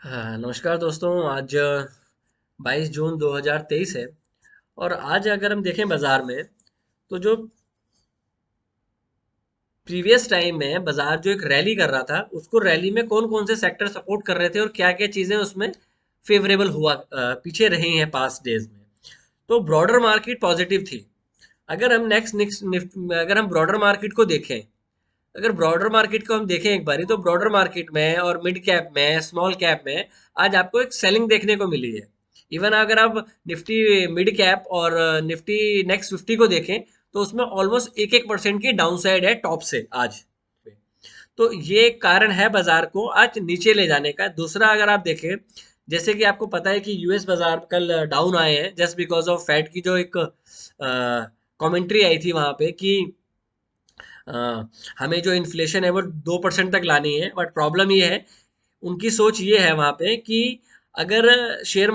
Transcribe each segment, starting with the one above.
हाँ, नमस्कार दोस्तों। आज 22 जून 2023 है। और आज अगर हम देखें बाजार में, तो जो प्रीवियस टाइम में बाजार जो एक रैली कर रहा था, उसको रैली में कौन कौन से सेक्टर सपोर्ट कर रहे थे और क्या क्या चीजें उसमें फेवरेबल हुआ पीछे रही हैं पास्ट डेज में। तो ब्रॉडर मार्केट पॉजिटिव थी। अगर हम नेक्स्ट नेक्स्ट अगर हम ब्रॉडर मार्केट को देखें, अगर ब्रॉडर मार्केट को हम देखें एक बारी, तो ब्रॉडर मार्केट में और मिड कैप में, स्मॉल कैप में आज आपको एक सेलिंग देखने को मिली है। इवन अगर आप निफ्टी मिड कैप और निफ्टी नेक्स्ट 50 को देखें, तो उसमें ऑलमोस्ट 1-1% की डाउन साइड है टॉप से आज। तो ये एक कारण है बाजार को आज नीचे ले जाने का। दूसरा, अगर आप देखें, जैसे कि आपको पता है कि यूएस बाजार कल डाउन आए हैं जस्ट बिकॉज ऑफ फेड की जो एक कमेंट्री आई थी वहां पे कि अ, हमें जो इन्फ्लेशन है वो 2% तक लानी है। बट प्रॉब्लम ये है, उनकी सोच ये है वहां पे कि अगर शेयर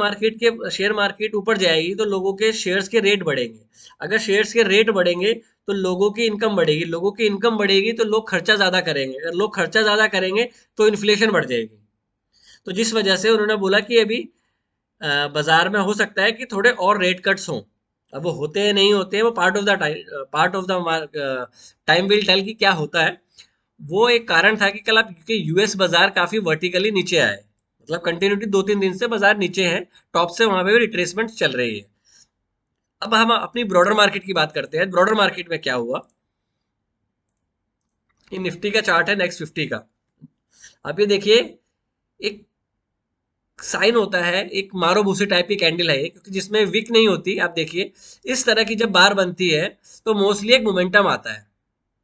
मार्केट ऊपर जाएगी तो लोगों के शेयर्स के रेट बढ़ेंगे। अगर शेयर्स के रेट बढ़ेंगे तो लोगों की इनकम बढ़ेगी, लोगों की इनकम बढ़ेगी तो लोग खर्चा ज्यादा करेंगे, अगर लोग खर्चा ज्यादा करेंगे तो इन्फ्लेशन बढ़ जाएगी। तो जिस वजह से उन्होंने बोला कि अभी बाजार में हो सकता है कि थोड़े और रेट कट्स हों। अब वो होते हैं नहीं होते हैं, वो part of the time will tell कि क्या होता है। वो एक कारण था कि कल आप, क्योंकि यूएस बाजार काफी वर्टिकली नीचे आए, मतलब कंटिन्यूटी 2-3 दिन से बाजार नीचे है, टॉप से वहां पे भी रिट्रेसमेंट चल रही है। अब हम अपनी ब्रॉडर मार्केट की बात करते हैं। ब्रॉडर मार्केट में क्या हुआ, ये निफ्टी का चार्ट है नेक्स्ट 50 का। आप ये देखिए, एक साइन होता है, एक मारो भूसे टाइप की कैंडल है ये, क्योंकि जिसमें विक नहीं होती। आप देखिए, इस तरह की जब बार बनती है तो मोस्टली एक मोमेंटम आता है।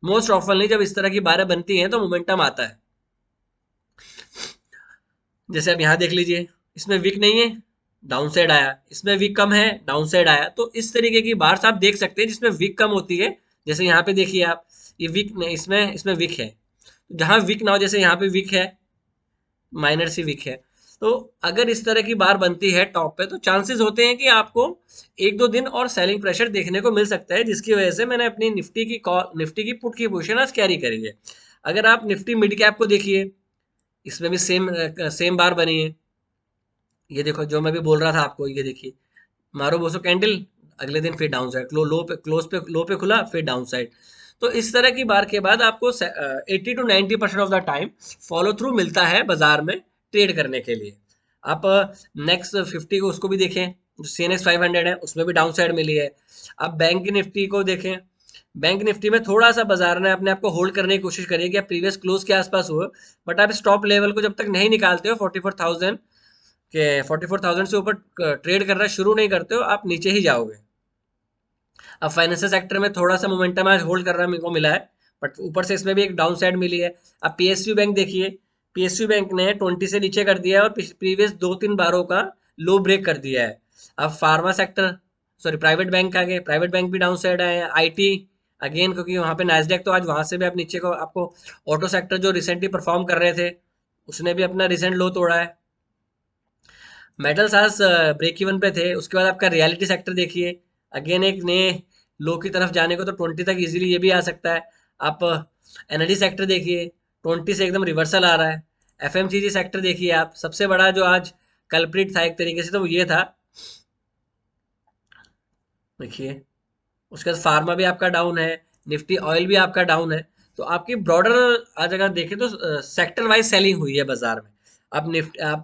मोस्ट ऑफनली जब इस तरह की बारें बनती हैं तो मोमेंटम आता है। जैसे अब यहाँ देख लीजिए, इसमें विक नहीं है, डाउन साइड आया। इसमें विक कम है, डाउन साइड आया। तो इस तरीके की बार्स आप देख सकते हैं जिसमें विक कम होती है। जैसे यहाँ पे देखिए आप, ये विक नहीं, इसमें इसमें विक है। जहां विक ना हो, जैसे यहाँ पे विक है, माइनर सी विक है। तो अगर इस तरह की बार बनती है टॉप पे, तो चांसेस होते हैं कि आपको 1-2 दिन और सेलिंग प्रेशर देखने को मिल सकता है, जिसकी वजह से मैंने अपनी निफ्टी की पुट की पोजीशन आज कैरी करी है। अगर आप निफ्टी मिड कैप को देखिए, इसमें भी सेम सेम बार बनी है। ये देखो जो मैं भी बोल रहा था आपको, ये देखिए, मारो बोसो कैंडल, अगले दिन फिर डाउन साइड, लो पे खुला, फिर डाउन साइड। तो इस तरह की बार के बाद आपको 80-90% of the time follow through मिलता है बाजार में ट्रेड करने के लिए। आप नेक्स्ट 50 को उसको भी देखें, जो CNX 500 है, उसमें भी डाउन साइड मिली है। आप बैंक निफ्टी को देखें, बैंक निफ्टी में थोड़ा सा बाजार ने अपने आप को होल्ड करने की कोशिश करी है कि आप प्रीवियस क्लोज के आसपास हुए। बट आप स्टॉप लेवल को जब तक नहीं निकालते हो 44,000 के, 44,000 से ऊपर ट्रेड करना शुरू नहीं करते हो, आप नीचे ही जाओगे। अब फाइनेंशियल सेक्टर में थोड़ा सा मोमेंटम आज होल्ड करना मेरे को मिला है, बट ऊपर से इसमें भी एक डाउन साइड मिली है। अब पीएसयू बैंक देखिए, पीएसयू बैंक ने 20 से नीचे कर दिया है और प्रीवियस 2-3 बारों का लो ब्रेक कर दिया है। अब pharma sector, sorry private bank आ गए, प्राइवेट बैंक भी डाउन साइड आए हैं। आईटी अगेन, क्योंकि वहां पे नाइसडेक, तो आज वहां से भी आप नीचे को आपको, ऑटो सेक्टर जो रिसेंटली परफॉर्म कर रहे थे, उसने भी अपना रिसेंट लो तोड़ा है। मेटल्स आज ब्रेक इवन पे थे। उसके बाद आपका रियलिटी सेक्टर देखिए, अगेन एक नए लो की तरफ जाने को तो 20 तक इजीली ये भी आ सकता है। आप एनर्जी सेक्टर देखिए, 20 से एकदम रिवर्सल आ रहा है। एफएमसीजी सेक्टर देखिए आप, सबसे बड़ा जो आज कल्प्रिट था एक तरीके से, तो वो ये था, देखिए। उसके बाद फार्मा भी आपका डाउन है, निफ्टी ऑयल भी आपका डाउन है। तो आपकी ब्रॉडर आज अगर देखें तो सेक्टर वाइज सेलिंग हुई है बाजार में। आप निफ्ट आप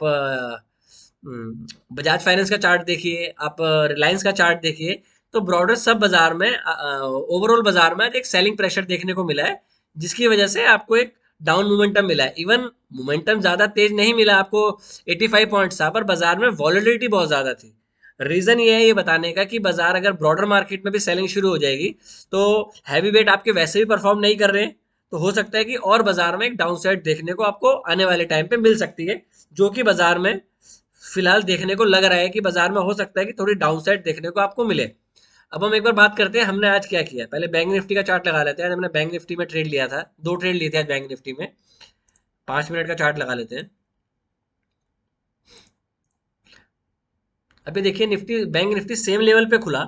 बजाज फाइनेंस का चार्ट देखिए, आप रिलायंस का चार्ट देखिए। तो ब्रॉडर सब बाजार में, ओवरऑल बाजार में आज एक सेलिंग प्रेशर देखने को मिला है, जिसकी वजह से आपको एक डाउन मोमेंटम मिला है। इवन मोमेंटम ज्यादा तेज नहीं मिला आपको, 85 पॉइंट्स था, पर बाजार में वॉलेटिलिटी बहुत ज्यादा थी। रीजन ये है ये बताने का कि बाजार अगर ब्रॉडर मार्केट में भी सेलिंग शुरू हो जाएगी, तो हैवी वेट आपके वैसे भी परफॉर्म नहीं कर रहे हैं, तो हो सकता है कि और बाजार में एक डाउन साइड देखने को आपको आने वाले टाइम पे मिल सकती है, जो कि बाजार में फिलहाल देखने को लग रहा है कि बाजार में हो सकता है कि थोड़ी डाउन साइड देखने को आपको मिले। अब हम एक बार बात करते हैं हमने आज क्या किया। पहले बैंक निफ्टी का चार्ट लगा लेते हैं। आज हमने बैंक निफ्टी में ट्रेड लिया था, 2 ट्रेड लिए थे आज बैंक निफ्टी में। 5 मिनट का चार्ट लगा लेते हैं। अभी देखिए, Nifty, bank Nifty same level पे खुला।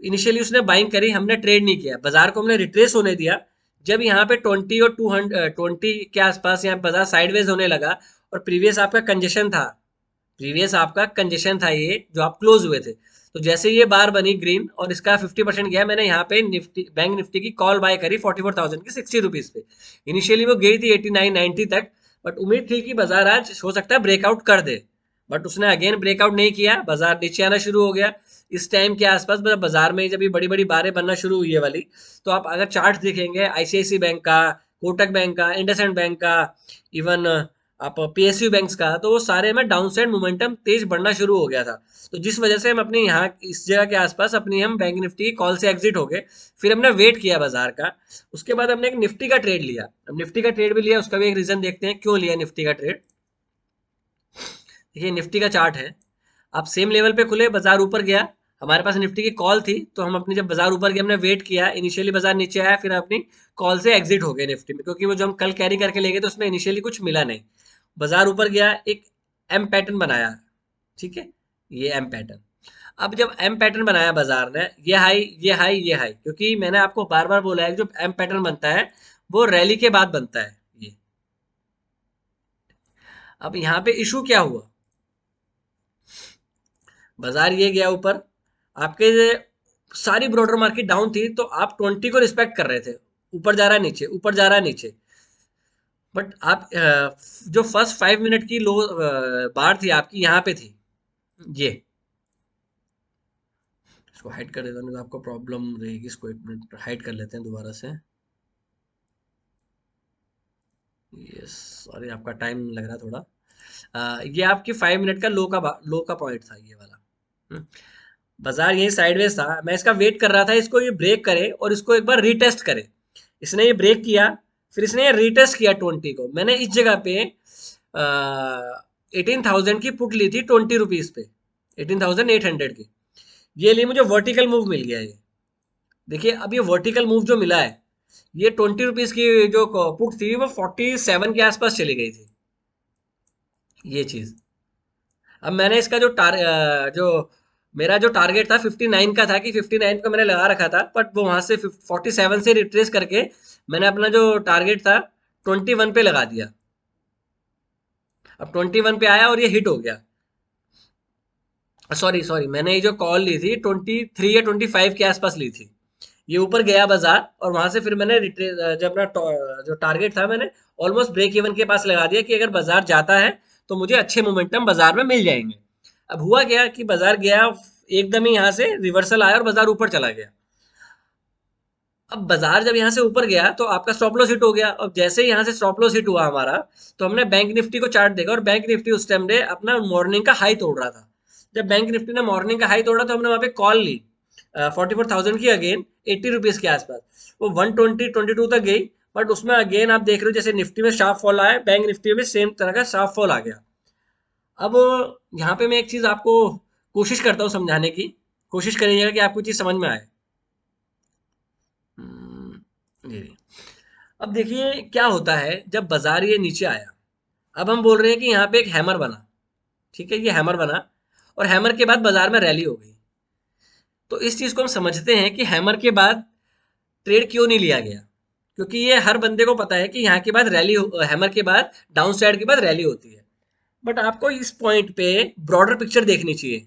इनिशियली उसने बाइंग करी, हमने ट्रेड नहीं किया, बाजार को हमने रिट्रेस होने दिया। जब यहाँ पे 20 और 200, 20 के आसपास यहाँ बाजार साइडवेज होने लगा और प्रीवियस आपका कंजेशन था, प्रीवियस आपका कंजेशन था ये जो आप क्लोज हुए थे। तो जैसे ये बार बनी ग्रीन और इसका 50% गया, मैंने यहाँ पे निफ्टी बैंक निफ्टी की कॉल बाय करी 44,000 की 60 रुपीज पे। इनिशियली वो गई थी 89-90 तक, बट उम्मीद थी कि बाजार आज हो सकता है ब्रेकआउट कर दे, बट उसने अगेन ब्रेकआउट नहीं किया, बाजार नीचे आना शुरू हो गया। इस टाइम के आसपास मतलब बाजार में जब ये बड़ी बड़ी बारें बनना शुरू हुई है वाली, तो आप अगर चार्ट देखेंगे आईसीआईसी बैंक का, कोटक बैंक का, इंडसइंड बैंक का, इवन आप पीएसयू बैंक्स का, तो वो सारे में डाउन साइड मोमेंटम तेज बढ़ना शुरू हो गया था। तो जिस वजह से हम अपने यहाँ इस जगह के आसपास अपनी हम बैंक निफ्टी कॉल से एग्जिट हो गए। फिर हमने वेट किया बाजार का, उसके बाद हमने एक निफ्टी का ट्रेड लिया। अब निफ्टी का ट्रेड भी लिया, उसका भी एक रीजन देखते हैं क्यों लिया निफ्टी का ट्रेड। देखिए निफ्टी का चार्ट है, आप सेम लेवल पे खुले, बाजार ऊपर गया, हमारे पास निफ्टी की कॉल थी, तो हम अपनी जब बाजार ऊपर गया हमने वेट किया, इनिशियली बाजार नीचे आया, फिर अपनी कॉल से एग्जिट हो गए निफ्टी में, क्योंकि वो जो हम कल कैरी करके ले गए तो उसमें इनिशियली कुछ मिला नहीं। बाजार ऊपर गया, एक एम पैटर्न बनाया, ठीक है, ये एम पैटर्न। अब जब एम पैटर्न बनाया बाजार ने, ये हाई ये हाई ये हाई, क्योंकि मैंने आपको बार बार बोला है जो एम पैटर्न बनता है वो रैली के बाद बनता है ये। अब यहाँ पे इशू क्या हुआ, बाजार ये गया ऊपर, आपके सारी ब्रॉडर मार्केट डाउन थी, तो आप 20 को रिस्पेक्ट कर रहे थे, ऊपर जा रहा है नीचे, ऊपर जा रहा है नीचे। बट आप जो फर्स्ट 5 मिनट की लो बार थी आपकी यहाँ पे थी, ये इसको हाइड कर देता हूँ, नहीं तो आपको प्रॉब्लम रहेगी। इसको एक मिनट हाइड कर लेते हैं दोबारा से। यस, सॉरी आपका टाइम लग रहा है थोड़ा। ये आपकी 5 मिनट का लो का पॉइंट था ये वाला। हम्म, बाजार यही साइडवेज था, मैं इसका वेट कर रहा था इसको ये ब्रेक करे और इसको एक बार रीटेस्ट करे। इसने ये ब्रेक किया, फिर इसने ये रीटेस्ट किया 20 को। मैंने इस जगह पे 18,000 की पुट ली थी 20 रुपीज पे, 18,800 की। ये लिए मुझे वर्टिकल मूव मिल गया ये। देखिए अब ये वर्टिकल मूव जो मिला है, ये 20 रुपीज की जो पुट थी वो 47 के आसपास चली गई थी, ये चीज। अब मैंने इसका जो मेरा जो टारगेट था 59 का था, कि 59 को मैंने लगा रखा था, बट वो वहां से 47 से रिट्रेस करके मैंने अपना जो टारगेट था 21 पे लगा दिया। अब 21 पे आया और ये हिट हो गया। सॉरी सॉरी, मैंने ये जो कॉल ली थी 23 या 25 के आसपास ली थी। ये ऊपर गया बाजार और वहां से फिर मैंने रिट्रेस, जब अपना जो टारगेट था मैंने ऑलमोस्ट ब्रेक इवन के पास लगा दिया, कि अगर बाजार जाता है तो मुझे अच्छे मोमेंटम बाजार में मिल जाएंगे। अब हुआ क्या कि बाजार गया, एकदम ही यहाँ से रिवर्सल आया और बाजार ऊपर चला गया। अब बाजार जब यहाँ से ऊपर गया तो आपका स्टॉप लॉस हिट हो गया, और जैसे ही यहाँ से स्टॉप लॉस हिट हुआ हमारा, तो हमने बैंक निफ्टी को चार्ट देखा, और बैंक निफ्टी उस टाइम पे अपना मॉर्निंग का हाई तोड़ रहा था। जब बैंक निफ्टी ने मॉर्निंग का हाई तोड़ा तो हमने वहां पे कॉल ली 44,000 की, अगेन 80 रुपीज के आसपास, वो 120-22 तक गई। बट उसमें अगेन आप देख रहे हो जैसे निफ्टी में शार्प फॉल आया, बैंक निफ्टी में सेम तरह का शार्प फॉल आ गया। अब यहाँ पे मैं एक चीज आपको कोशिश करता हूँ समझाने की, कोशिश करिएगा कि आपको चीज समझ में आए। जी जी। अब देखिए क्या होता है जब बाजार ये नीचे आया, अब हम बोल रहे हैं कि यहाँ पे एक हैमर बना, ठीक है, ये हैमर बना, और हैमर के बाद बाजार में रैली हो गई। तो इस चीज को हम समझते हैं कि हैमर के बाद ट्रेड क्यों नहीं लिया गया, क्योंकि ये हर बंदे को पता है कि यहाँ के बाद हैमर के बाद डाउन साइड के बाद रैली होती है। बट आपको इस पॉइंट पे ब्रॉडर पिक्चर देखनी चाहिए।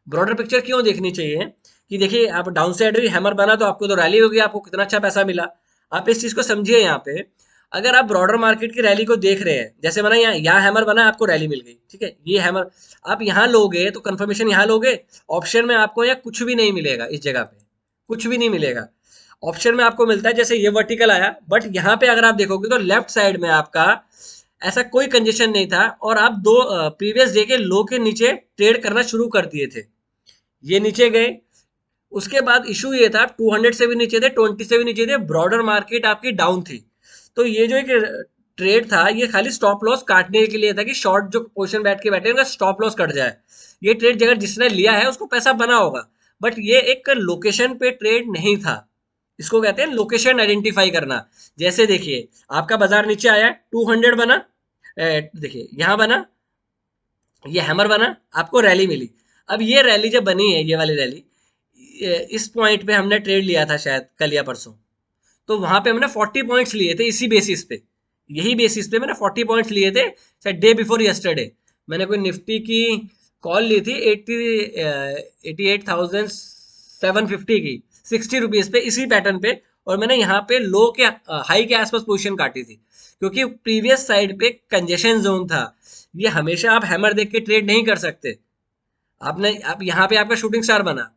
ब्रॉडर पिक्चर क्यों देखनी चाहिए, कि देखिए आप डाउन साइड भी हैमर बना तो आपको तो रैली होगी, आपको कितना अच्छा पैसा मिला। आप इस चीज को समझिए यहाँ पे। अगर आप ब्रॉडर मार्केट की रैली को देख रहे हैं, जैसे बना यहाँ हैमर बना, आपको रैली मिल गई, ठीक है, ये हैमर आप यहाँ लोगे तो कंफर्मेशन यहाँ लोगे, ऑप्शन में आपको यहाँ कुछ भी नहीं मिलेगा, इस जगह पे कुछ भी नहीं मिलेगा। ऑप्शन में आपको मिलता है जैसे ये वर्टिकल आया, बट यहाँ पे अगर आप देखोगे तो लेफ्ट साइड में आपका ऐसा कोई कंजेशन नहीं था, और आप दो प्रीवियस डे के लो के नीचे ट्रेड करना शुरू कर दिए थे। ये नीचे गए, उसके बाद इशू ये था 200 से भी नीचे थे, 20 से भी नीचे थे, ब्रॉडर मार्केट आपकी डाउन थी। तो ये जो एक ट्रेड था ये खाली स्टॉप लॉस काटने के लिए था, कि शॉर्ट जो पोजीशन बैठ के बैठे उनका स्टॉप लॉस कट जाए। ये ट्रेड अगर जिसने लिया है उसको पैसा बना होगा, बट ये एक लोकेशन पे ट्रेड नहीं था। इसको कहते हैं लोकेशन आइडेंटिफाई करना। जैसे देखिए आपका बाजार नीचे आया, 200 बना, देखिए यहाँ बना, ये हैमर बना, आपको रैली मिली। अब ये रैली जब बनी है, ये वाली रैली, इस पॉइंट पे हमने ट्रेड लिया था शायद कल या परसों, तो वहां पे हमने 40 पॉइंट्स लिए थे, इसी बेसिस पे, यही बेसिस पे मैंने 40 पॉइंट्स लिए थे शायद डे बिफोर यस्टरडे। मैंने कोई निफ्टी की कॉल ली थी 88,750 की, 60 रुपीज पे, इसी पैटर्न पे। और मैंने यहाँ पे लो के हाई के आसपास पोजीशन काटी थी, क्योंकि प्रीवियस साइड पे कंजेशन जोन था। ये हमेशा आप हैमर देख के ट्रेड नहीं कर सकते। आपने आप यहाँ पे आपका शूटिंग स्टार बना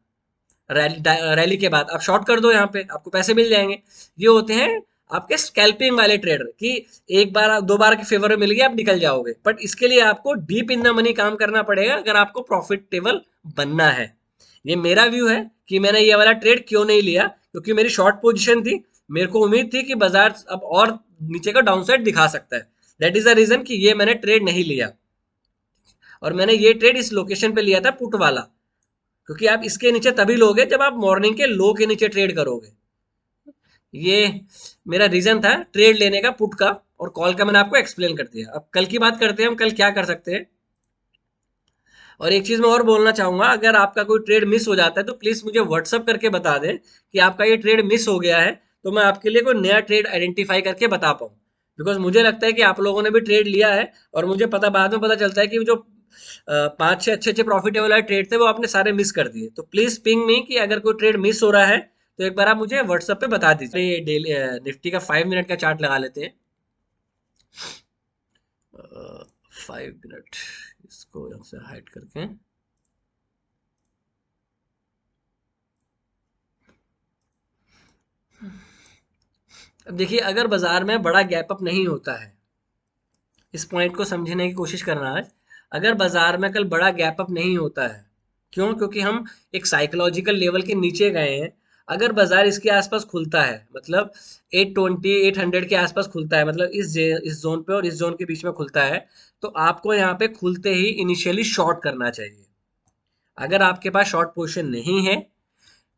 रैली के बाद, आप शॉर्ट कर दो, यहाँ पे आपको पैसे मिल जाएंगे। ये होते हैं आपके स्कैल्पिंग वाले ट्रेडर, कि एक बार दो बार के फेवर में मिल गया आप निकल जाओगे। बट इसके लिए आपको डीप इन द मनी काम करना पड़ेगा अगर आपको प्रॉफिटेबल बनना है। ये मेरा व्यू है कि मैंने ये वाला ट्रेड क्यों नहीं लिया, क्योंकि मेरी शॉर्ट पोजीशन थी। मेरे को उम्मीद थी कि बाजार अब और नीचे का डाउनसाइड दिखा सकता है। दैट इज द रीजन कि ये मैंने ट्रेड नहीं लिया। और मैंने ये ट्रेड इस लोकेशन पे लिया था, पुट वाला, क्योंकि आप इसके नीचे तभी लोगे जब आप मॉर्निंग के लो के नीचे ट्रेड करोगे। ये मेरा रीजन था ट्रेड लेने का, पुट का। और कॉल का मैंने आपको एक्सप्लेन कर दिया। अब कल की बात करते हैं, हम कल क्या कर सकते हैं। और एक चीज मैं और बोलना चाहूंगा, अगर आपका कोई ट्रेड मिस हो जाता है तो प्लीज मुझे व्हाट्सअप करके बता दें कि आपका ये ट्रेड मिस हो गया है, तो मैं आपके लिए कोई नया ट्रेड आइडेंटिफाई करके बता पाऊँ। बिकॉज मुझे लगता है कि आप लोगों ने भी ट्रेड लिया है, और मुझे पता बाद में पता चलता है कि जो पांच छह अच्छे अच्छे प्रॉफिटेबल वाले ट्रेड थे वो आपने सारे मिस कर दिए। तो प्लीज पिंग मी कि अगर कोई ट्रेड मिस हो रहा है तो एक बार आप मुझे व्हाट्सएप पे बता दीजिए। ये डेली निफ्टी का 5 मिनट का चार्ट लगा लेते हैं। 5 मिनट, इसको यहाँ से हाइड करके। अब देखिए, अगर बाजार में बड़ा गैप अप नहीं होता है, इस पॉइंट को समझने की कोशिश करना आज। अगर बाजार में कल बड़ा गैप अप नहीं होता है, क्यों? क्योंकि हम एक साइकोलॉजिकल लेवल के नीचे गए हैं। अगर बाजार इसके आसपास खुलता है, मतलब 820 800 के आसपास खुलता है, मतलब इस जोन पे और इस जोन के बीच में खुलता है, तो आपको यहाँ पे खुलते ही इनिशियली शॉर्ट करना चाहिए। अगर आपके पास शॉर्ट पोजीशन नहीं है,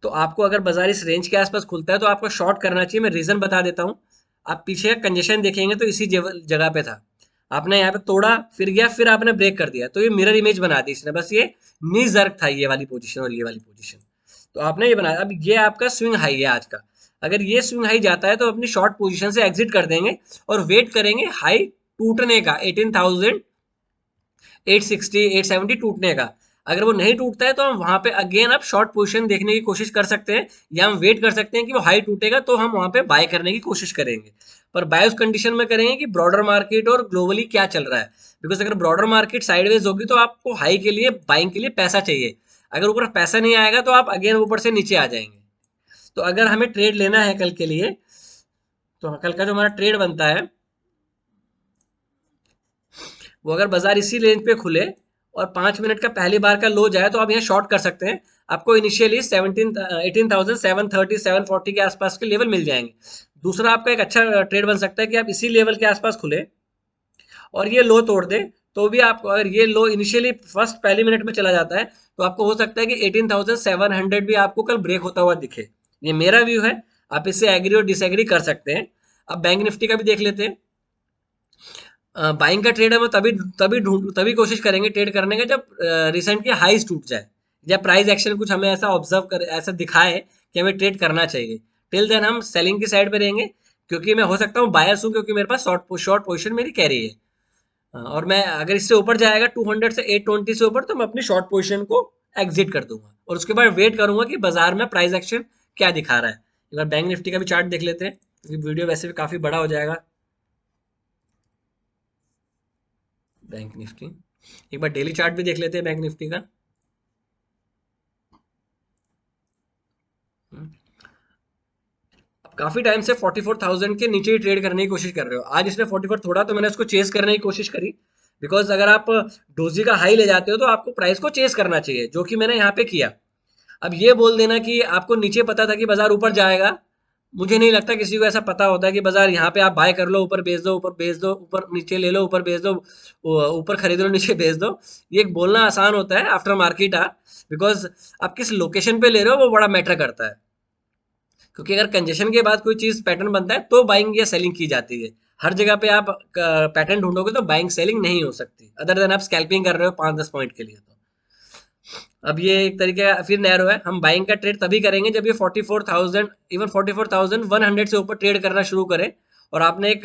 तो आपको, अगर बाजार इस रेंज के आसपास खुलता है तो आपको शॉर्ट करना चाहिए। मैं रीजन बता देता हूँ। आप पीछे कंजेशन देखेंगे तो इसी जगह पे था। आपने यहाँ पे तोड़ा, फिर गया, फिर आपने ब्रेक कर दिया, तो ये मिरर इमेज बना दी इसने। बस ये नी जर्क था, ये वाली पोजीशन और ये वाली पोजीशन। तो आपने ये बनाया। अब ये आपका स्विंग हाई है आज का। अगर ये स्विंग हाई जाता है तो अपनी शॉर्ट पोजीशन से एग्जिट कर देंगे और वेट करेंगे हाई टूटने का, 18,860 870 टूटने का। अगर वो नहीं टूटता है तो हम वहां पे अगेन आप शॉर्ट पोजीशन देखने की कोशिश कर सकते हैं, या हम वेट कर सकते हैं कि वो हाई टूटेगा तो हम वहां पे बाय करने की कोशिश करेंगे। पर बाय उस कंडीशन में करेंगे कि ब्रॉडर मार्केट और ग्लोबली क्या चल रहा है। बिकॉज अगर ब्रॉडर मार्केट साइडवेज होगी तो आपको हाई के लिए, बाइंग के लिए पैसा चाहिए। अगर ऊपर पैसा नहीं आएगा तो आप अगेन ऊपर से नीचे आ जाएंगे। तो अगर हमें ट्रेड लेना है कल के लिए, तो कल का जो हमारा ट्रेड बनता है, वो अगर बाजार इसी रेंज पे खुले और 5 मिनट का पहली बार का लो जाए तो आप यहाँ शॉर्ट कर सकते हैं। आपको इनिशियली 18,730 740 के आसपास के लेवल मिल जाएंगे। दूसरा आपका एक अच्छा ट्रेड बन सकता है कि आप इसी लेवल के आसपास खुले और ये लो तोड़ दे। तो भी आपको, अगर ये लो इनिशियली फर्स्ट पहली मिनट में चला जाता है, तो आपको हो सकता है कि 18,700 भी आपको कल ब्रेक होता हुआ दिखे। ये मेरा व्यू है, आप इससे एग्री और डिसएग्री कर सकते हैं। अब बैंक निफ्टी का भी देख लेते हैं। बाइंग का ट्रेड हम तभी तभी कोशिश करेंगे ट्रेड करने का जब रिसेंट के हाईज टूट जाए, या प्राइस एक्शन कुछ हमें ऐसा ऑब्जर्व कर, ऐसा दिखाए कि हमें ट्रेड करना चाहिए। टिल देन हम सेलिंग की साइड पे रहेंगे, क्योंकि मैं हो सकता हूँ बायर्स हूँ, क्योंकि मेरे पास शॉर्ट पोजीशन मेरी कैरी है। और मैं अगर इससे ऊपर जाएगा 200 से 820 से ऊपर, तो मैं अपनी शॉर्ट पोजीशन को एग्जिट कर दूंगा और उसके बाद वेट करूंगा कि बाजार में प्राइस एक्शन क्या दिखा रहा है। एक बार बैंक निफ्टी का भी चार्ट देख लेते हैं, क्योंकि वीडियो वैसे भी काफी बड़ा हो जाएगा। बैंक निफ्टी, एक बार डेली चार्ट भी देख लेते हैं बैंक निफ्टी का। अब काफी टाइम से 44,000 के नीचे ही ट्रेड करने की कोशिश कर रहे हो। आज इसने 44 थोड़ा, तो मैंने उसको चेस करने की कोशिश करी। बिकॉज अगर आप डोजी का हाई ले जाते हो तो आपको प्राइस को चेस करना चाहिए, जो कि मैंने यहाँ पे किया। अब ये बोल देना कि आपको नीचे पता था कि बाजार ऊपर जाएगा, मुझे नहीं लगता किसी को ऐसा पता होता है कि बाजार यहाँ पे आप बाय कर लो, ऊपर बेच दो, ऊपर बेच दो, ऊपर नीचे ले लो, ऊपर बेच दो, ऊपर खरीद लो, नीचे बेच दो। ये बोलना आसान होता है आफ्टर मार्केट आ, बिकॉज आप किस लोकेशन पे ले रहे हो वो बड़ा मैटर करता है। क्योंकि अगर कंजेशन के बाद कोई चीज पैटर्न बनता है तो बाइंग या सेलिंग की जाती है। हर जगह पे आप पैटर्न ढूंढोगे तो बाइंग सेलिंग नहीं हो सकती, अदर देन आप स्कैल्पिंग कर रहे हो 5-10 पॉइंट के लिए। तो अब ये एक तरीके का फिर नैरो है। हम बाइंग का ट्रेड तभी करेंगे जब ये 44,000, इवन 44,100 से ऊपर ट्रेड करना शुरू करे। और आपने एक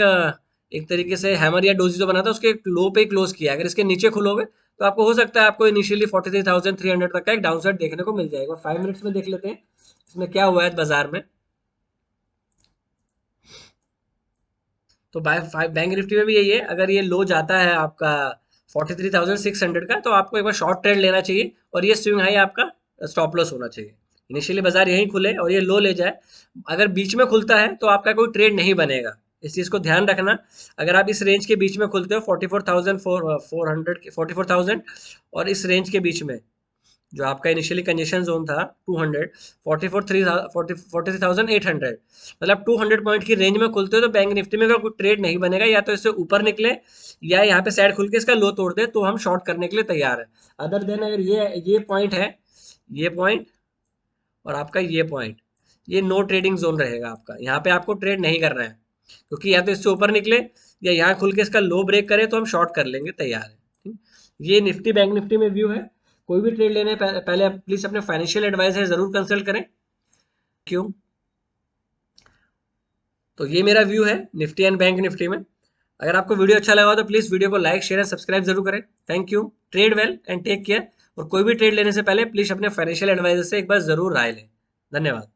एक तरीके से हैमर या डोजी जो बना था उसके लो पे ही क्लोज किया। अगर इसके नीचे खुलोगे तो आपको हो सकता है आपको इनिशियली 43,300 तक का एक डाउन साइड देखने को मिल जाएगा। 5 मिनट्स में देख लेते हैं इसमें क्या हुआ है बाजार में। तो बैंक निफ्टी में भी यही है, अगर ये लो जाता है आपका 43,600 का तो आपको एक बार शॉर्ट ट्रेड लेना चाहिए और ये स्विंग हाई आपका स्टॉप लॉस होना चाहिए। इनिशियली बाजार यहीं खुले और ये लो ले जाए, अगर बीच में खुलता है तो आपका कोई ट्रेड नहीं बनेगा, इस चीज़ को ध्यान रखना। अगर आप इस रेंज के बीच में खुलते हो 44,400 44,000 और इस रेंज के बीच में जो आपका इनिशियली कंजेशन जोन था 200 43,800, मतलब 200 पॉइंट की रेंज में खुलते हो तो बैंक निफ्टी में का कोई ट्रेड नहीं बनेगा, या तो इससे ऊपर निकले या यहाँ पे साइड खुल के इसका लो तोड़ दे तो हम शॉर्ट करने के लिए तैयार है। अदर देन अगर ये पॉइंट है, ये पॉइंट और आपका ये पॉइंट, ये नो ट्रेडिंग जोन रहेगा आपका, यहाँ पे आपको ट्रेड नहीं करना है, क्योंकि या तो इससे ऊपर निकले या यहाँ खुल के इसका लो ब्रेक करे तो हम शॉर्ट कर लेंगे, तैयार है। ठीक? ये निफ्टी बैंक निफ्टी में व्यू है। कोई भी ट्रेड लेने पहले आप प्लीज अपने फाइनेंशियल एडवाइजर जरूर कंसल्ट करें। क्यों? तो ये मेरा व्यू है निफ्टी एंड बैंक निफ्टी में। अगर आपको वीडियो अच्छा लगा हो तो प्लीज वीडियो को लाइक शेयर एंड सब्सक्राइब जरूर करें। Thank you. Trade well and take care. और कोई भी ट्रेड लेने से पहले प्लीज अपने फाइनेंशियल एडवाइजर से एक बार जरूर राय लें। धन्यवाद।